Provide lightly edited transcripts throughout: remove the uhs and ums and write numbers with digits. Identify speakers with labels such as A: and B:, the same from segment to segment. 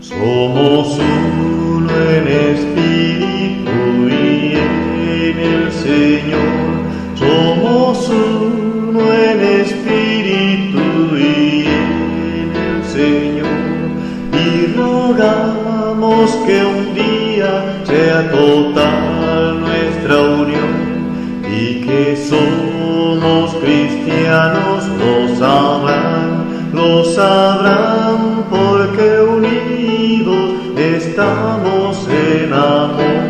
A: Somos uno en espíritu y en el Señor. Somos uno en espíritu y en el Señor. Y rogamos que un día sea total nuestra unión y que somos cristianos lo sabrán porque unidos estamos en amor.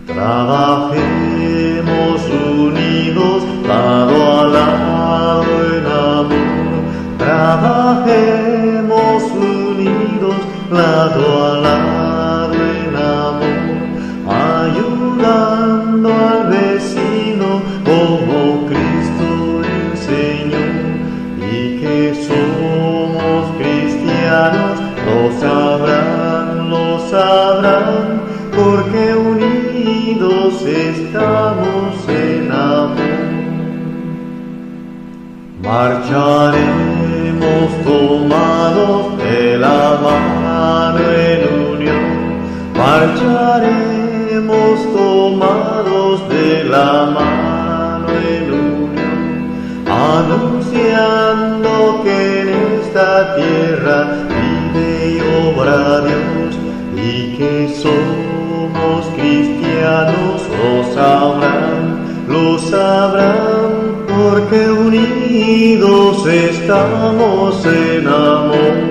A: Trabajemos unidos lado a lado en amor. Trabajemos unidos lado a lado en amor, ayudando al vecino como Cristo enseñó. Y que somos cristianos lo sabrán, porque unidos estamos en amor. Marcharemos tomados de la mano en unión. Marcharemos tomados de la mano en unión, anunciando que en esta tierra vive y obra Dios, y que somos cristianos lo sabrán, porque unidos estamos en amor.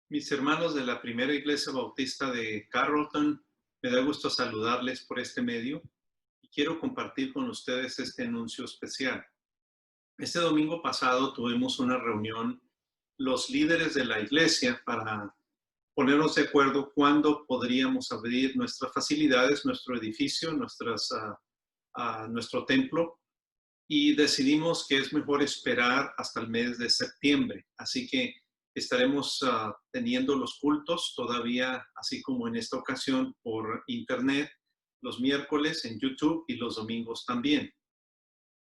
B: Mis hermanos de la Primera Iglesia Bautista de Carrollton, me da gusto saludarles por este medio y quiero compartir con ustedes este anuncio especial. Este domingo pasado tuvimos una reunión, los líderes de la iglesia, para ponernos de acuerdo cuándo podríamos abrir nuestras facilidades, nuestro edificio, nuestro templo, y decidimos que es mejor esperar hasta el mes de septiembre. Así que estaremos teniendo los cultos todavía, así como en esta ocasión, por internet, los miércoles en YouTube y los domingos también.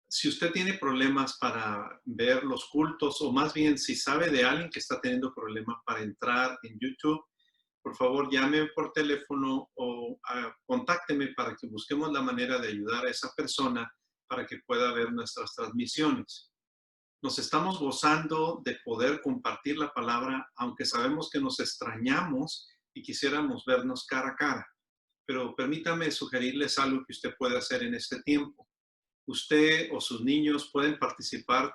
B: Si usted tiene problemas para ver los cultos, o más bien si sabe de alguien que está teniendo problemas para entrar en YouTube, por favor llame por teléfono o contácteme para que busquemos la manera de ayudar a esa persona para que pueda ver nuestras transmisiones. Nos estamos gozando de poder compartir la palabra, aunque sabemos que nos extrañamos y quisiéramos vernos cara a cara. Pero permítame sugerirles algo que usted puede hacer en este tiempo. Usted o sus niños pueden participar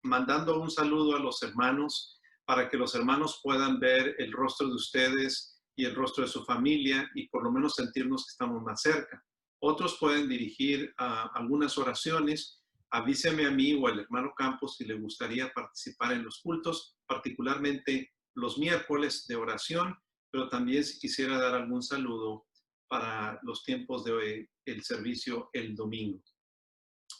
B: mandando un saludo a los hermanos para que los hermanos puedan ver el rostro de ustedes y el rostro de su familia y por lo menos sentirnos que estamos más cerca. Otros pueden dirigir algunas oraciones. Avíseme a mí o al hermano Campos si le gustaría participar en los cultos, particularmente los miércoles de oración, pero también si quisiera dar algún saludo para los tiempos de el servicio el domingo.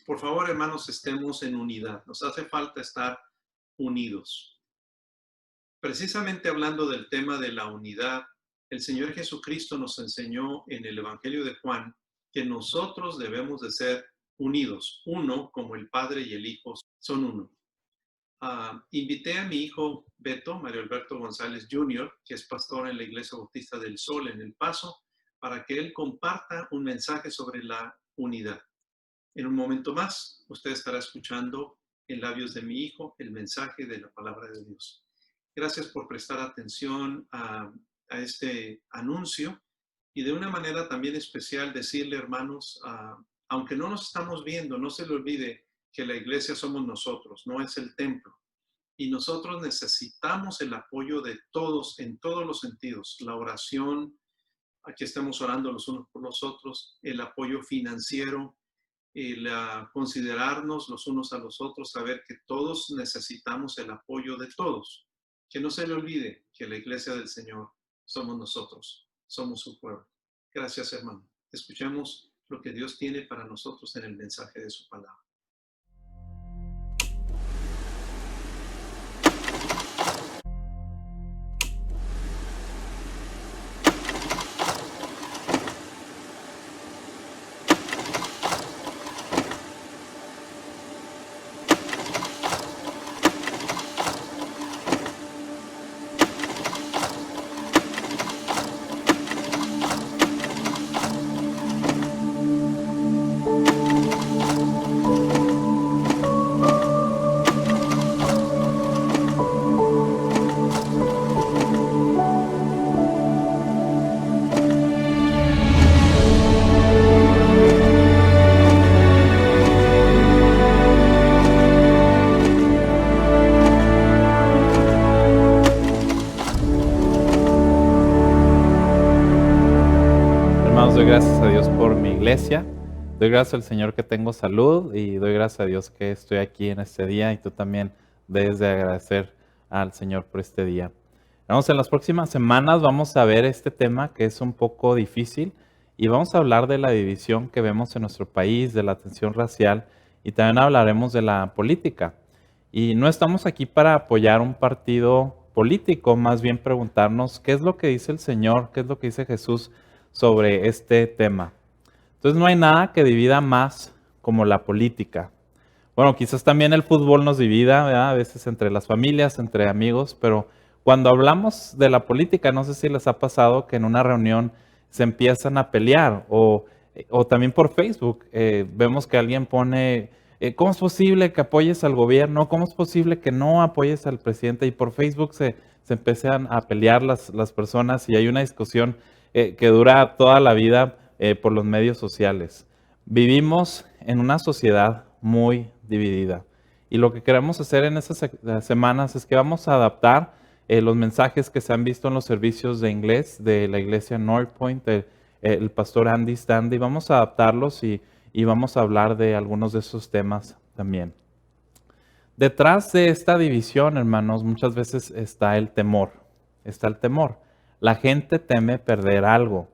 B: Por favor, hermanos, estemos en unidad. Nos hace falta estar unidos. Precisamente hablando del tema de la unidad, el Señor Jesucristo nos enseñó en el Evangelio de Juan que nosotros debemos de ser unidos, uno como el Padre y el Hijo son uno. Invité a mi hijo Beto, Mario Alberto González Jr., que es pastor en la Iglesia Bautista del Sol en El Paso, para que él comparta un mensaje sobre la unidad. En un momento más, usted estará escuchando en labios de mi hijo el mensaje de la palabra de Dios. Gracias por prestar atención a este anuncio y de una manera también especial decirle, hermanos, aunque no nos estamos viendo, no se le olvide que la iglesia somos nosotros, no es el templo. Y nosotros necesitamos el apoyo de todos en todos los sentidos. La oración, aquí estamos orando los unos por los otros, el apoyo financiero, el considerarnos los unos a los otros, saber que todos necesitamos el apoyo de todos. Que no se le olvide que la iglesia del Señor somos nosotros, somos su pueblo. Gracias, hermano. Escuchemos lo que Dios tiene para nosotros en el mensaje de su palabra.
C: Doy gracias a Dios por mi iglesia, doy gracias al Señor que tengo salud y doy gracias a Dios que estoy aquí en este día y tú también debes de agradecer al Señor por este día. En las próximas semanas vamos a ver este tema que es un poco difícil y vamos a hablar de la división que vemos en nuestro país, de la tensión racial y también hablaremos de la política. Y no estamos aquí para apoyar un partido político, más bien preguntarnos qué es lo que dice el Señor, qué es lo que dice Jesús sobre este tema. Entonces no hay nada que divida más como la política. Bueno, quizás también el fútbol nos divida, ¿verdad? A veces entre las familias, entre amigos, pero cuando hablamos de la política, no sé si les ha pasado que en una reunión se empiezan a pelear o también por Facebook vemos que alguien pone, ¿cómo es posible que apoyes al gobierno? ¿Cómo es posible que no apoyes al presidente? Y por Facebook se empiezan a pelear las personas y hay una discusión que dura toda la vida por los medios sociales. Vivimos en una sociedad muy dividida y lo que queremos hacer en estas semanas es que vamos a adaptar los mensajes que se han visto en los servicios de inglés de la iglesia North Point, el pastor Andy Stanley. Vamos a adaptarlos y vamos a hablar de algunos de esos temas también. Detrás de esta división, hermanos, muchas veces está el temor. Está el temor. La gente teme perder algo.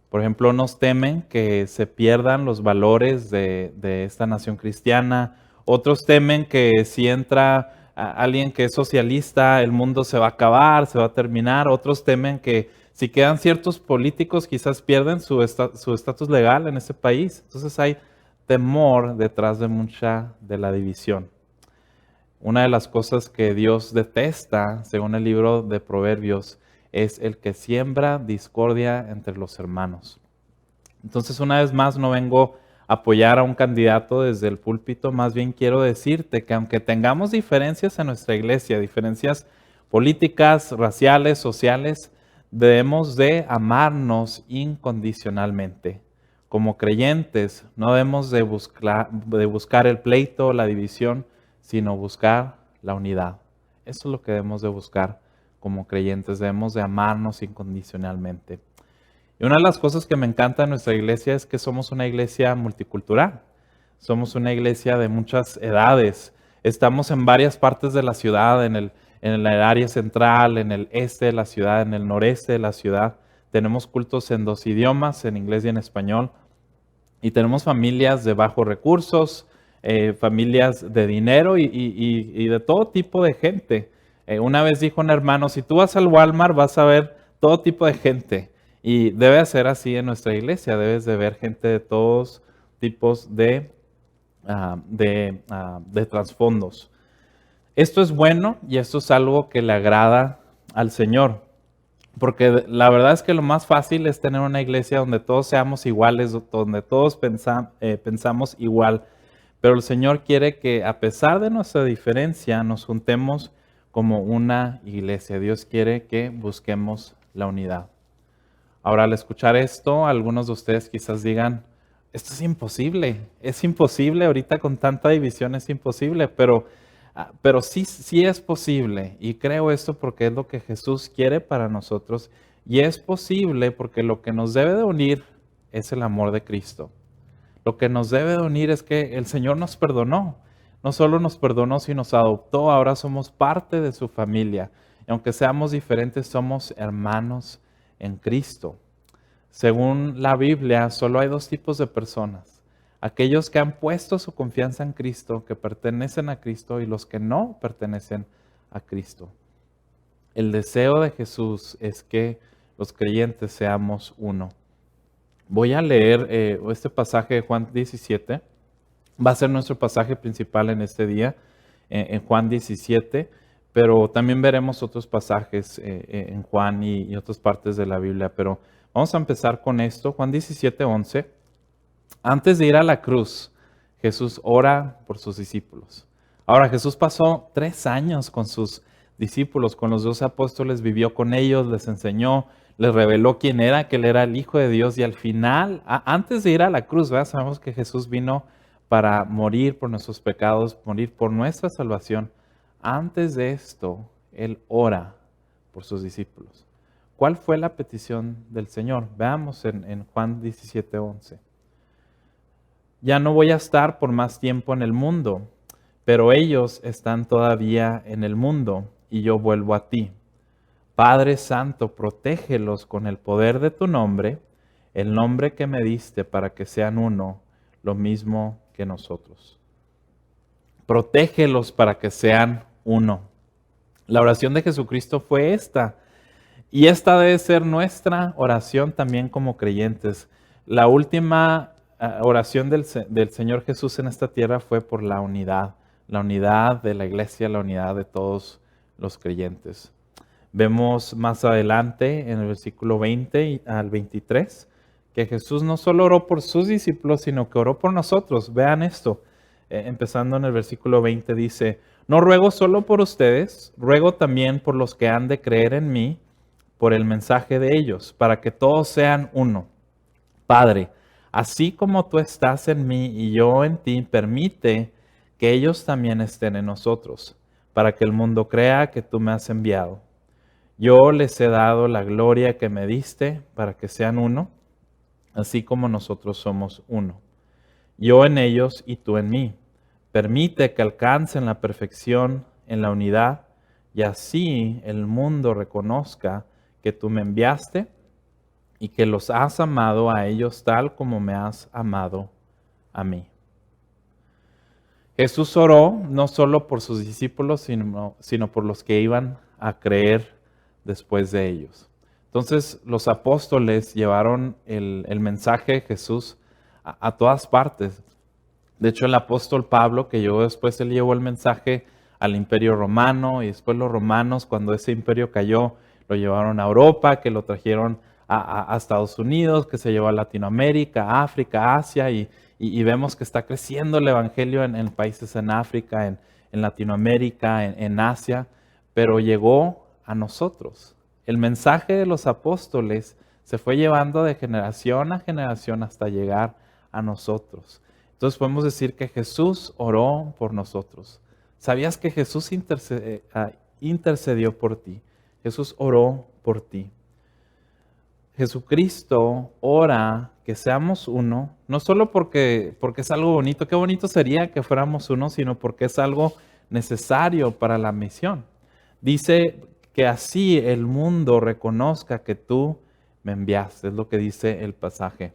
C: Por ejemplo, unos temen que se pierdan los valores de esta nación cristiana. Otros temen que si entra alguien que es socialista, el mundo se va a acabar, se va a terminar. Otros temen que si quedan ciertos políticos, quizás pierden su estatus legal en ese país. Entonces hay temor detrás de mucha de la división. Una de las cosas que Dios detesta, según el libro de Proverbios, es el que siembra discordia entre los hermanos. Entonces, una vez más, no vengo a apoyar a un candidato desde el púlpito, más bien quiero decirte que aunque tengamos diferencias en nuestra iglesia, diferencias políticas, raciales, sociales, debemos de amarnos incondicionalmente. Como creyentes, no debemos de buscar el pleito, la división, sino buscar la unidad. Eso es lo que debemos de buscar como creyentes, debemos de amarnos incondicionalmente. Y una de las cosas que me encanta de nuestra iglesia es que somos una iglesia multicultural. Somos una iglesia de muchas edades. Estamos en varias partes de la ciudad, en el área central, en el este de la ciudad, en el noreste de la ciudad. Tenemos cultos en 2 idiomas, en inglés y en español. Y tenemos familias de bajos recursos, familias de dinero y de todo tipo de gente. Una vez dijo un hermano, si tú vas al Walmart vas a ver todo tipo de gente. Y debe ser así en nuestra iglesia, debes de ver gente de todos tipos de trasfondos. Esto es bueno y esto es algo que le agrada al Señor. Porque la verdad es que lo más fácil es tener una iglesia donde todos seamos iguales, donde todos pensamos igual. Pero el Señor quiere que a pesar de nuestra diferencia nos juntemos como una iglesia. Dios quiere que busquemos la unidad. Ahora, al escuchar esto, algunos de ustedes quizás digan, esto es imposible ahorita con tanta división, es imposible, pero sí es posible. Y creo esto porque es lo que Jesús quiere para nosotros. Y es posible porque lo que nos debe de unir es el amor de Cristo. Lo que nos debe de unir es que el Señor nos perdonó. No solo nos perdonó, sino nos adoptó. Ahora somos parte de su familia. Y aunque seamos diferentes, somos hermanos en Cristo. Según la Biblia, solo hay 2 tipos de personas. Aquellos que han puesto su confianza en Cristo, que pertenecen a Cristo, y los que no pertenecen a Cristo. El deseo de Jesús es que los creyentes seamos uno. Voy a leer este pasaje de Juan 17. Va a ser nuestro pasaje principal en este día, en Juan 17, pero también veremos otros pasajes en Juan y otras partes de la Biblia. Pero vamos a empezar con esto, Juan 17:11. Antes de ir a la cruz, Jesús ora por sus discípulos. Ahora, Jesús pasó 3 años con sus discípulos, con los 12 apóstoles, vivió con ellos, les enseñó, les reveló quién era, que Él era el Hijo de Dios. Y al final, antes de ir a la cruz, ¿verdad? Sabemos que Jesús vino para morir por nuestros pecados, morir por nuestra salvación. Antes de esto, Él ora por sus discípulos. ¿Cuál fue la petición del Señor? Veamos en Juan 17:11. Ya no voy a estar por más tiempo en el mundo, pero ellos están todavía en el mundo y yo vuelvo a ti. Padre Santo, protégelos con el poder de tu nombre, el nombre que me diste para que sean uno, lo mismo que nosotros. Protégelos para que sean uno. La oración de Jesucristo fue esta. Y esta debe ser nuestra oración también como creyentes. La última oración del Señor Jesús en esta tierra fue por la unidad de la iglesia, la unidad de todos los creyentes. Vemos más adelante en el versículo 20 al 23 que Jesús no solo oró por sus discípulos, sino que oró por nosotros. Vean esto, empezando en el versículo 20 dice, no ruego solo por ustedes, ruego también por los que han de creer en mí, por el mensaje de ellos, para que todos sean uno. Padre, así como tú estás en mí y yo en ti, permite que ellos también estén en nosotros, para que el mundo crea que tú me has enviado. Yo les he dado la gloria que me diste para que sean uno, así como nosotros somos uno. Yo en ellos y tú en mí. Permite que alcancen la perfección en la unidad y así el mundo reconozca que tú me enviaste y que los has amado a ellos tal como me has amado a mí. Jesús oró no solo por sus discípulos, sino por los que iban a creer después de ellos. Entonces los apóstoles llevaron el mensaje de Jesús a todas partes. De hecho, el apóstol Pablo, que llegó después, él llevó el mensaje al imperio romano y después los romanos, cuando ese imperio cayó, lo llevaron a Europa, que lo trajeron a Estados Unidos, que se llevó a Latinoamérica, África, Asia y vemos que está creciendo el evangelio en países en África, en Latinoamérica, en Asia, pero llegó a nosotros. El mensaje de los apóstoles se fue llevando de generación a generación hasta llegar a nosotros. Entonces podemos decir que Jesús oró por nosotros. ¿Sabías que Jesús intercedió por ti? Jesús oró por ti. Jesucristo ora que seamos uno, no solo porque es algo bonito, qué bonito sería que fuéramos uno, sino porque es algo necesario para la misión. Dice que así el mundo reconozca que tú me enviaste, es lo que dice el pasaje.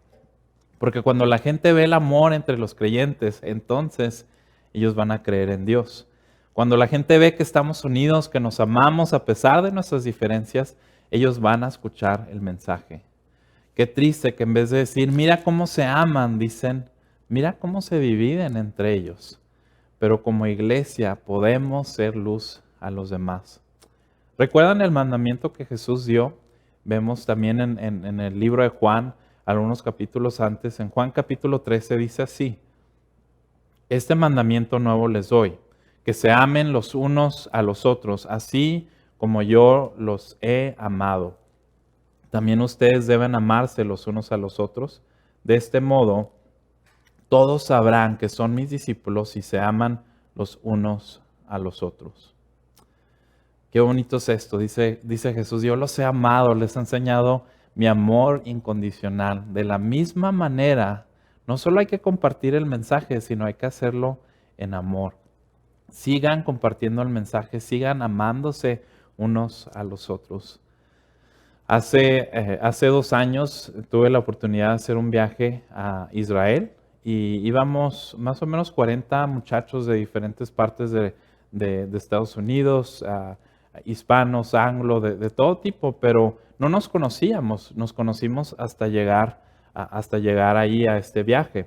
C: Porque cuando la gente ve el amor entre los creyentes, entonces ellos van a creer en Dios. Cuando la gente ve que estamos unidos, que nos amamos a pesar de nuestras diferencias, ellos van a escuchar el mensaje. Qué triste que en vez de decir, mira cómo se aman, dicen, mira cómo se dividen entre ellos. Pero como iglesia podemos ser luz a los demás. ¿Recuerdan el mandamiento que Jesús dio? Vemos también en el libro de Juan, algunos capítulos antes, en Juan capítulo 13 dice así, este mandamiento nuevo les doy, que se amen los unos a los otros, así como yo los he amado. También ustedes deben amarse los unos a los otros. De este modo, todos sabrán que son mis discípulos si se aman los unos a los otros. Qué bonito es esto, dice Jesús, yo los he amado, les he enseñado mi amor incondicional. De la misma manera, no solo hay que compartir el mensaje, sino hay que hacerlo en amor. Sigan compartiendo el mensaje, sigan amándose unos a los otros. Hace 2 años tuve la oportunidad de hacer un viaje a Israel y íbamos más o menos 40 muchachos de diferentes partes de Estados Unidos, hispanos, anglo, de todo tipo, pero no nos conocíamos, nos conocimos hasta llegar ahí a este viaje.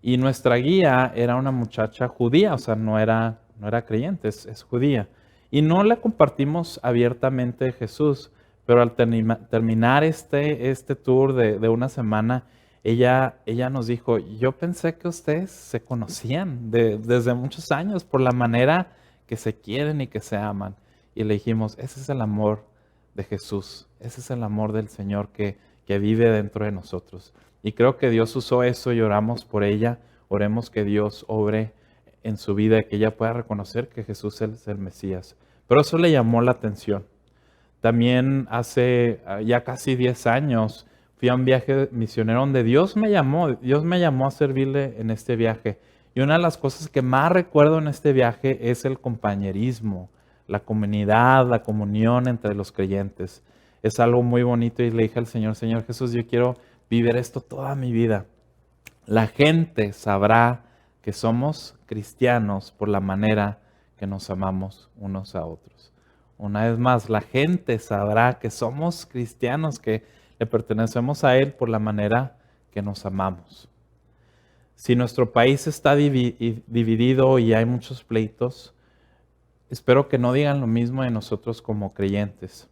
C: Y nuestra guía era una muchacha judía, o sea, no era creyente, es judía. Y no le compartimos abiertamente Jesús, pero al terminar este tour de una semana, ella nos dijo, yo pensé que ustedes se conocían desde muchos años por la manera que se quieren y que se aman. Y le dijimos, ese es el amor de Jesús, ese es el amor del Señor que vive dentro de nosotros. Y creo que Dios usó eso y oramos por ella, oremos que Dios obre en su vida y que ella pueda reconocer que Jesús es el Mesías. Pero eso le llamó la atención. También hace ya casi 10 años fui a un viaje misionero donde Dios me llamó a servirle en este viaje. Y una de las cosas que más recuerdo en este viaje es el compañerismo, la comunidad, la comunión entre los creyentes. Es algo muy bonito y le dije al Señor, Señor Jesús, yo quiero vivir esto toda mi vida. La gente sabrá que somos cristianos por la manera que nos amamos unos a otros. Una vez más, la gente sabrá que somos cristianos, que le pertenecemos a Él por la manera que nos amamos. Si nuestro país está dividido y hay muchos pleitos, espero que no digan lo mismo de nosotros como creyentes.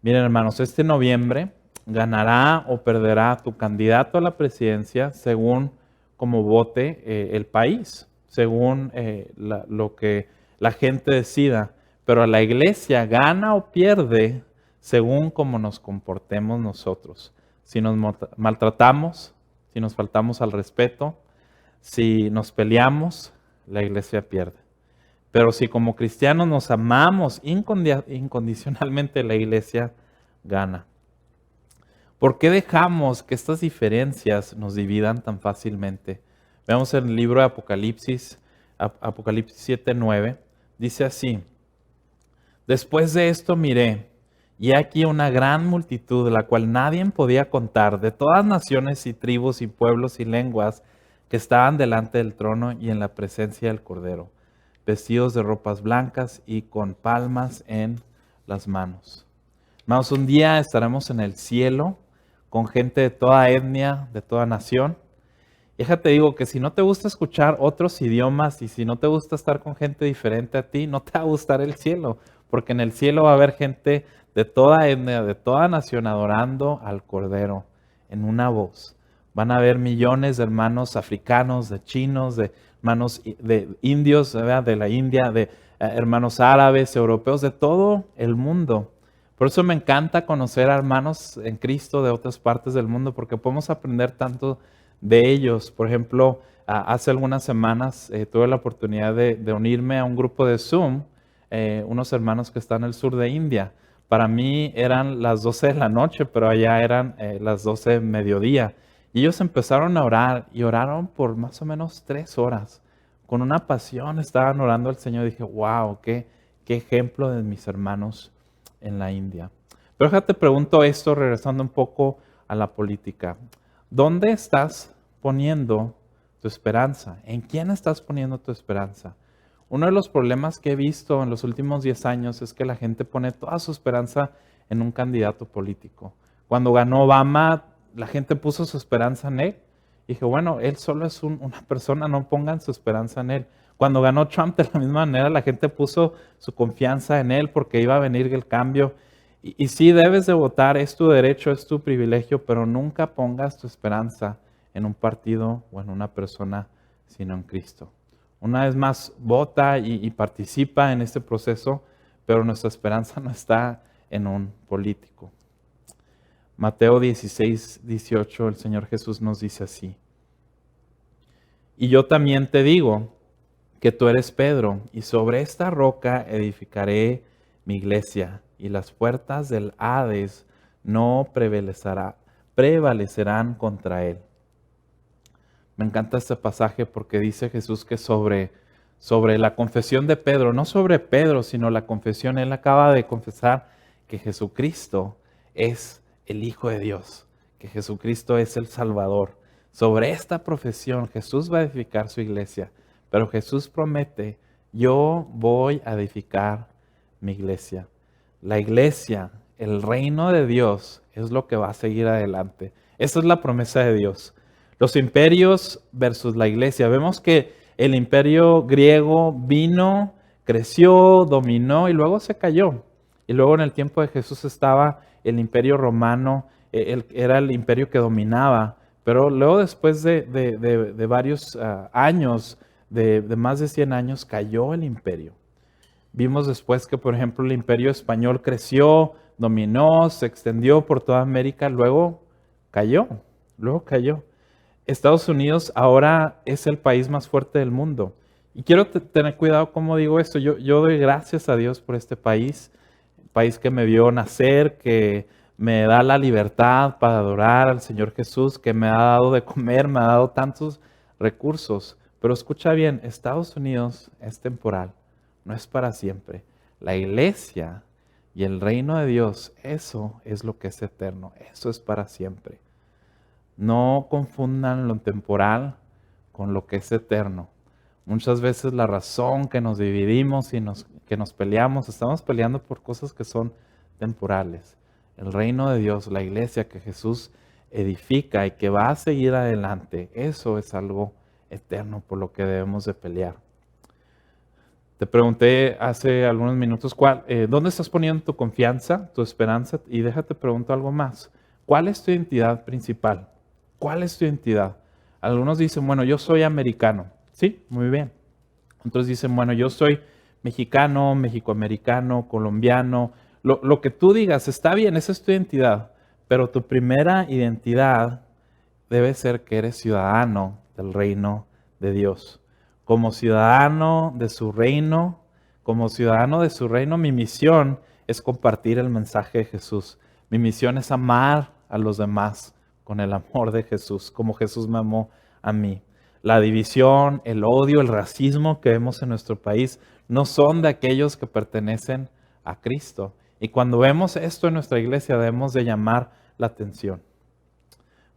C: Miren, hermanos, este noviembre ganará o perderá tu candidato a la presidencia según cómo vote el país, según lo que la gente decida. Pero la iglesia gana o pierde según cómo nos comportemos nosotros. Si nos maltratamos, si nos faltamos al respeto, si nos peleamos, la iglesia pierde. Pero si como cristianos nos amamos incondicionalmente, la iglesia gana. ¿Por qué dejamos que estas diferencias nos dividan tan fácilmente? Veamos en el libro de Apocalipsis, Apocalipsis 7:9, dice así: después de esto miré, y he aquí una gran multitud, la cual nadie podía contar, de todas naciones y tribus y pueblos y lenguas, que estaban delante del trono y en la presencia del Cordero, vestidos de ropas blancas y con palmas en las manos. Hermanos, un día estaremos en el cielo con gente de toda etnia, de toda nación. Déjate digo que si no te gusta escuchar otros idiomas y si no te gusta estar con gente diferente a ti, no te va a gustar el cielo, porque en el cielo va a haber gente de toda etnia, de toda nación adorando al Cordero en una voz. Van a haber millones de hermanos africanos, de chinos, de hermanos de indios, ¿verdad? De la India, de hermanos árabes, europeos, de todo el mundo. Por eso me encanta conocer a hermanos en Cristo de otras partes del mundo, porque podemos aprender tanto de ellos. Por ejemplo, hace algunas semanas tuve la oportunidad de unirme a un grupo de Zoom, unos hermanos que están en el sur de India. Para mí eran las 12 de la noche, pero allá eran las 12 de mediodía. Y ellos empezaron a orar y oraron por más o menos 3 horas. Con una pasión estaban orando al Señor. Dije, wow, qué ejemplo de mis hermanos en la India. Pero déjate pregunto esto, regresando un poco a la política. ¿Dónde estás poniendo tu esperanza? ¿En quién estás poniendo tu esperanza? Uno de los problemas que he visto en los últimos 10 años es que la gente pone toda su esperanza en un candidato político. Cuando ganó Obama, la gente puso su esperanza en él. Y dije, bueno, él solo es una persona, no pongan su esperanza en él. Cuando ganó Trump, de la misma manera, la gente puso su confianza en él porque iba a venir el cambio. Y sí, debes de votar, es tu derecho, es tu privilegio, pero nunca pongas tu esperanza en un partido o en una persona, sino en Cristo. Una vez más, vota y participa en este proceso, pero nuestra esperanza no está en un político. Mateo 16:18, el Señor Jesús nos dice así: y yo también te digo que tú eres Pedro, y sobre esta roca edificaré mi iglesia, y las puertas del Hades no prevalecerán contra él. Me encanta este pasaje porque dice Jesús que sobre la confesión de Pedro, no sobre Pedro, sino la confesión, él acaba de confesar que Jesucristo es el Hijo de Dios, que Jesucristo es el Salvador. Sobre esta profesión Jesús va a edificar su iglesia, pero Jesús promete, yo voy a edificar mi iglesia. La iglesia, el reino de Dios, es lo que va a seguir adelante. Esa es la promesa de Dios. Los imperios versus la iglesia. Vemos que el imperio griego vino, creció, dominó y luego se cayó. Y luego en el tiempo de Jesús estaba el imperio romano, era el imperio que dominaba. Pero luego después de varios años, de más de 100 años, cayó el imperio. Vimos después que, por ejemplo, el imperio español creció, dominó, se extendió por toda América, luego cayó. Estados Unidos ahora es el país más fuerte del mundo. Y quiero tener cuidado cómo digo esto. Yo doy gracias a Dios por este país que me vio nacer, que me da la libertad para adorar al Señor Jesús, que me ha dado de comer, me ha dado tantos recursos. Pero escucha bien, Estados Unidos es temporal, no es para siempre. La iglesia y el reino de Dios, eso es lo que es eterno, eso es para siempre. No confundan lo temporal con lo que es eterno. Muchas veces la razón que nos dividimos y que nos peleamos, estamos peleando por cosas que son temporales. El reino de Dios, la iglesia que Jesús edifica y que va a seguir adelante, eso es algo eterno por lo que debemos de pelear. Te pregunté hace algunos minutos, ¿dónde estás poniendo tu confianza, tu esperanza? Y déjate preguntar algo más. ¿Cuál es tu identidad principal? ¿Cuál es tu identidad? Algunos dicen, bueno, yo soy americano. Sí, muy bien. Otros dicen, bueno, yo soy mexicano, mexicoamericano, colombiano. Lo que tú digas está bien, esa es tu identidad. Pero tu primera identidad debe ser que eres ciudadano del reino de Dios. Como ciudadano de su reino, Como ciudadano de su reino, mi misión es compartir el mensaje de Jesús. Mi misión es amar a los demás con el amor de Jesús, como Jesús me amó a mí. La división, el odio, el racismo que vemos en nuestro país no son de aquellos que pertenecen a Cristo. Y cuando vemos esto en nuestra iglesia debemos de llamar la atención.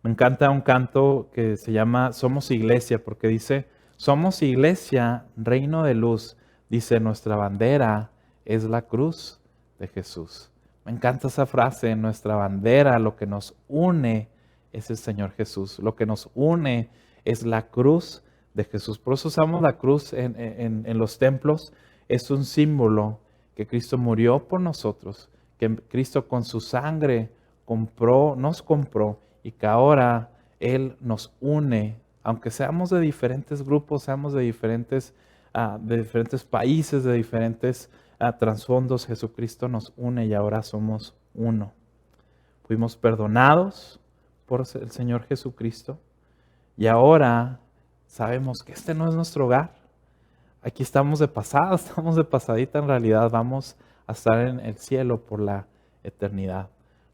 C: Me encanta un canto que se llama Somos Iglesia, porque dice, somos iglesia, reino de luz. Dice, nuestra bandera es la cruz de Jesús. Me encanta esa frase, nuestra bandera, lo que nos une es el Señor Jesús. Lo que nos une es la cruz de Jesús. Por eso usamos la cruz en los templos. Es un símbolo que Cristo murió por nosotros, que Cristo con su sangre nos compró y que ahora Él nos une, aunque seamos de diferentes grupos, seamos de diferentes países, de diferentes trasfondos, Jesucristo nos une y ahora somos uno. Fuimos perdonados por el Señor Jesucristo y ahora sabemos que este no es nuestro hogar. Aquí estamos de pasada, estamos de pasadita, en realidad vamos a estar en el cielo por la eternidad.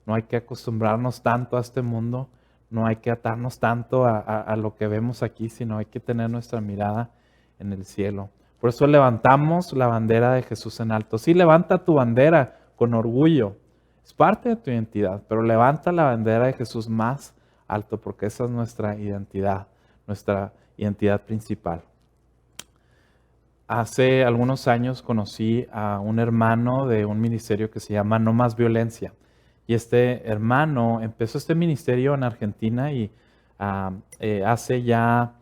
C: No hay que acostumbrarnos tanto a este mundo, no hay que atarnos tanto a lo que vemos aquí, sino hay que tener nuestra mirada en el cielo. Por eso levantamos la bandera de Jesús en alto. Sí, levanta tu bandera con orgullo, es parte de tu identidad, pero levanta la bandera de Jesús más alto porque esa es nuestra identidad principal. Hace algunos años conocí a un hermano de un ministerio que se llama No Más Violencia. Y este hermano empezó este ministerio en Argentina y hace ya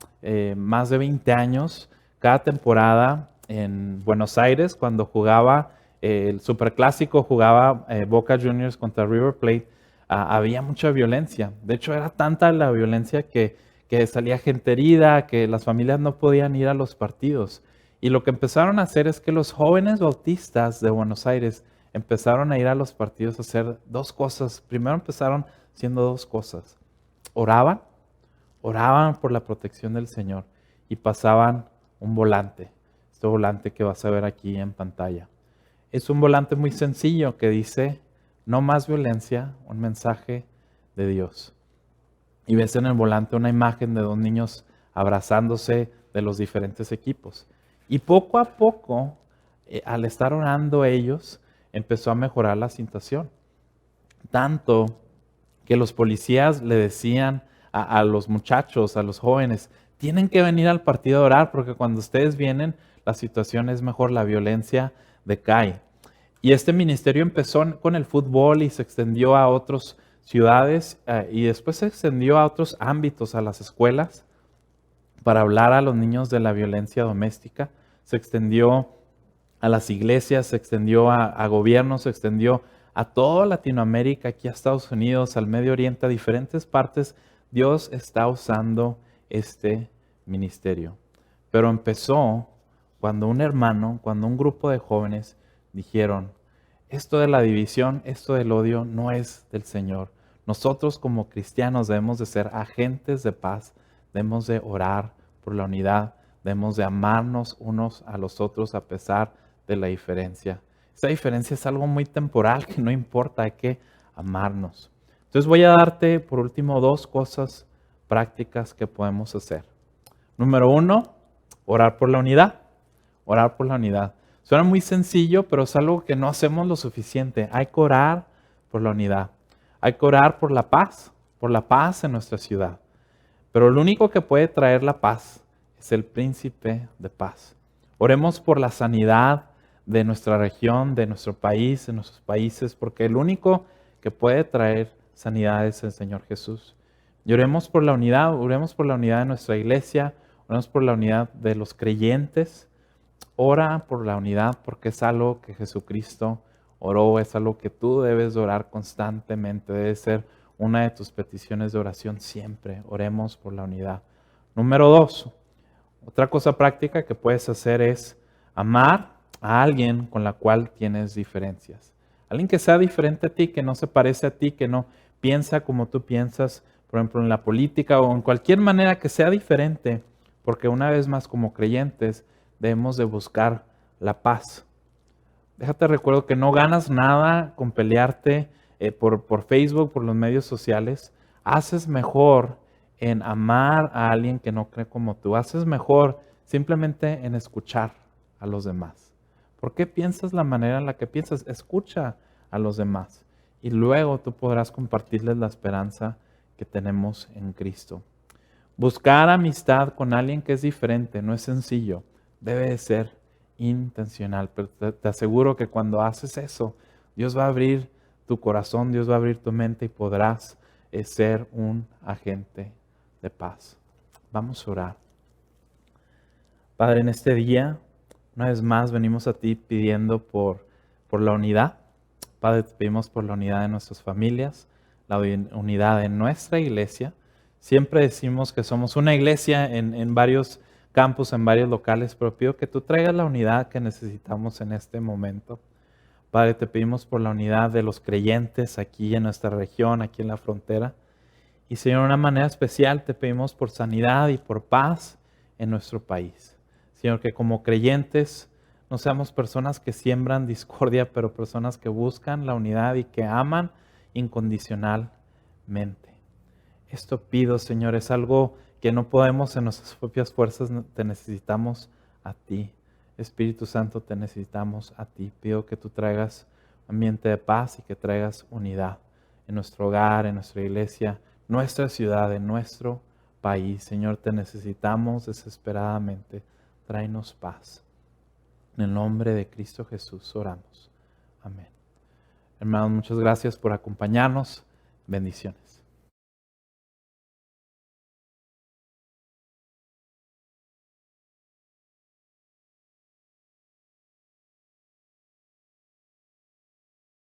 C: más de 20 años, cada temporada en Buenos Aires, cuando jugaba el Superclásico, jugaba Boca Juniors contra River Plate, había mucha violencia. De hecho, era tanta la violencia que salía gente herida, que las familias no podían ir a los partidos. Y lo que empezaron a hacer es que los jóvenes bautistas de Buenos Aires empezaron a ir a los partidos a hacer dos cosas. Primero empezaron haciendo dos cosas. Oraban por la protección del Señor y pasaban un volante. Este volante que vas a ver aquí en pantalla. Es un volante muy sencillo que dice, no más violencia, un mensaje de Dios. Y ves en el volante una imagen de dos niños abrazándose de los diferentes equipos. Y poco a poco, al estar orando ellos, empezó a mejorar la situación. Tanto que los policías le decían a los muchachos, a los jóvenes, tienen que venir al partido a orar porque cuando ustedes vienen, la situación es mejor, la violencia decae. Y este ministerio empezó con el fútbol y se extendió a otras ciudades y después se extendió a otros ámbitos, a las escuelas, para hablar a los niños de la violencia doméstica. Se extendió a las iglesias, se extendió a gobiernos, se extendió a toda Latinoamérica, aquí a Estados Unidos, al Medio Oriente, a diferentes partes. Dios está usando este ministerio. Pero empezó cuando un grupo de jóvenes dijeron, esto de la división, esto del odio no es del Señor. Nosotros como cristianos debemos de ser agentes de paz, debemos de orar por la unidad, debemos de amarnos unos a los otros a pesar de la diferencia. Esa diferencia es algo muy temporal que no importa, hay que amarnos. Entonces voy a darte por último dos cosas prácticas que podemos hacer. Número 1, orar por la unidad. Orar por la unidad. Suena muy sencillo, pero es algo que no hacemos lo suficiente. Hay que orar por la unidad. Hay que orar por la paz en nuestra ciudad. Pero lo único que puede traer la paz es el príncipe de paz. Oremos por la sanidad de nuestra región, de nuestro país, de nuestros países, porque el único que puede traer sanidad es el Señor Jesús. Y oremos por la unidad de nuestra iglesia, oremos por la unidad de los creyentes. Ora por la unidad porque es algo que Jesucristo oró, es algo que tú debes de orar constantemente, debe ser una de tus peticiones de oración siempre. Oremos por la unidad. Número 2, otra cosa práctica que puedes hacer es amar a alguien con la cual tienes diferencias. Alguien que sea diferente a ti, que no se parece a ti, que no piensa como tú piensas, por ejemplo, en la política o en cualquier manera que sea diferente, porque una vez más como creyentes debemos de buscar la paz Déjate recuerdo que no ganas nada con pelearte por Facebook, por los medios sociales. Haces mejor en amar a alguien que no cree como tú. Haces mejor simplemente en escuchar a los demás. ¿Por qué piensas la manera en la que piensas? Escucha a los demás y luego tú podrás compartirles la esperanza que tenemos en Cristo. Buscar amistad con alguien que es diferente no es sencillo, debe de ser intencional, pero te aseguro que cuando haces eso, Dios va a abrir tu corazón, Dios va a abrir tu mente y podrás ser un agente de paz. Vamos a orar. Padre, en este día, una vez más venimos a ti pidiendo por la unidad. Padre, te pedimos por la unidad de nuestras familias, la unidad de nuestra iglesia. Siempre decimos que somos una iglesia en varios campus, en varios locales, pero pido que tú traigas la unidad que necesitamos en este momento. Padre, te pedimos por la unidad de los creyentes aquí en nuestra región, aquí en la frontera. Y Señor, de una manera especial te pedimos por sanidad y por paz en nuestro país. Señor, que como creyentes no seamos personas que siembran discordia, pero personas que buscan la unidad y que aman incondicionalmente. Esto pido, Señor, es algo que no podemos en nuestras propias fuerzas, te necesitamos a ti. Espíritu Santo, te necesitamos a ti. Pido que tú traigas ambiente de paz y que traigas unidad en nuestro hogar, en nuestra iglesia, nuestra ciudad, en nuestro país. Señor, te necesitamos desesperadamente. Tráenos paz. En el nombre de Cristo Jesús oramos. Amén. Hermanos, muchas gracias por acompañarnos. Bendiciones.